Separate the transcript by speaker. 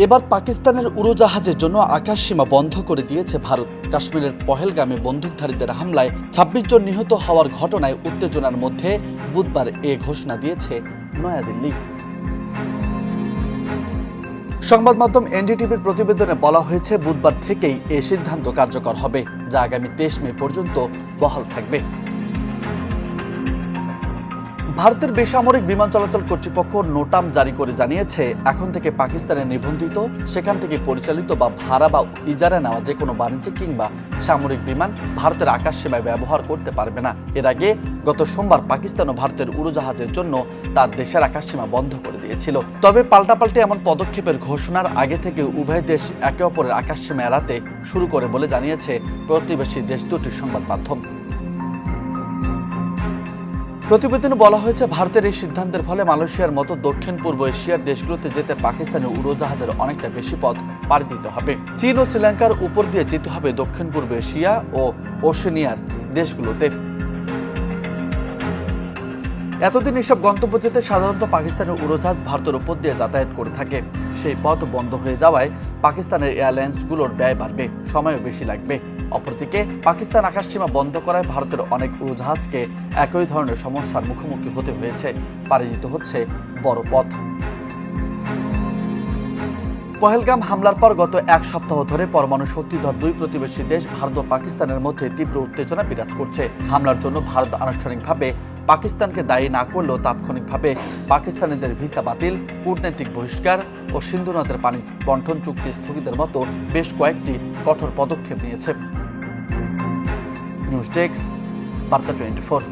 Speaker 1: এবার পাকিস্তানের উড়োজাহাজের জন্য আকাশসীমা বন্ধ করে দিয়েছে ভারত। কাশ্মীরের পহেলগামে বন্দুকধারীদের হামলায় ২৬ জন নিহত হওয়ার ঘটনায় উত্তেজনার মধ্যে বুধবার এ ঘোষণা দিয়েছে নয়াদিল্লি। সংবাদ মাধ্যম এনডিটিভির প্রতিবেদনে বলা হয়েছে, বুধবার থেকেই এ সিদ্ধান্ত কার্যকর হবে, যা আগামী ২৩ মে পর্যন্ত বহাল থাকবে। ভারতের বেসামরিক বিমান চলাচল কর্তৃপক্ষ নোটাম জারি করে জানিয়েছে, এখন থেকে পাকিস্তানের নিবন্ধিত, সেখান থেকে পরিচালিত বা ভাড়া বা ইজারা নেওয়া যে কোনো বাণিজ্যিক কিংবা সামরিক বিমান ভারতের আকাশসীমায় ব্যবহার করতে পারবে না। এর আগে গত সোমবার পাকিস্তানও ভারতের উড়োজাহাজের জন্য তার দেশের আকাশসীমা বন্ধ করে দিয়েছিল। তবে পাল্টাপাল্টি এমন পদক্ষেপের ঘোষণার আগে থেকে উভয় দেশ একে অপরের আকাশসীমা এড়াতে শুরু করে বলে জানিয়েছে প্রতিবেশী দেশ দুটির সংবাদ মাধ্যম। প্রতিবেদনে বলা হয়েছে, ভারতের এই সিদ্ধান্তের ফলে মালয়েশিয়ার মতো দক্ষিণ পূর্ব এশিয়ার দেশগুলোতে যেতে পাকিস্তানের উড়োজাহাজের অনেকটা বেশি পথ পাড়ি দিতে হবে। চীন ও শ্রীলঙ্কার উপর দিয়ে যেতে হবে দক্ষিণ পূর্ব এশিয়া ও ওশেনিয়ার দেশগুলোতে। এতদিন এসব গন্তব্য যেতে সাধারণত পাকিস্তানের উড়োজাহাজ ভারতের উপর দিয়ে যাতায়াত করে থাকে। সেই পথ বন্ধ হয়ে যাওয়ায় পাকিস্তানের এয়ারলাইন্সগুলোর ব্যয় বাড়বে, সময়ও বেশি লাগবে। অপরদিকে পাকিস্তান আকাশসীমা বন্ধ করায় ভারতের অনেক উড়োজাহাজকে একই ধরনের সমস্যার মুখোমুখি হতে হয়েছে, পাড়ি দিতে হচ্ছে বড় পথ। পহেলগাম হামলার পর গত এক সপ্তাহ ধরে পরমাণু শক্তিধর দুই প্রতিবেশী দেশ ভারত ও পাকিস্তানের মধ্যে তীব্র উত্তেজনা বিরাজ করছে। হামলার জন্য ভারত আনুষ্ঠানিকভাবে পাকিস্তানকে দায়ী না করলেও তাৎক্ষণিকভাবে পাকিস্তানিদের ভিসা বাতিল, কূটনৈতিক বহিষ্কার ও সিন্ধু নদের পানি বণ্টন চুক্তি স্থগিতের মতো বেশ কয়েকটি কঠোর পদক্ষেপ নিয়েছে। নিউজ ডেস্ক, বার্তা 24।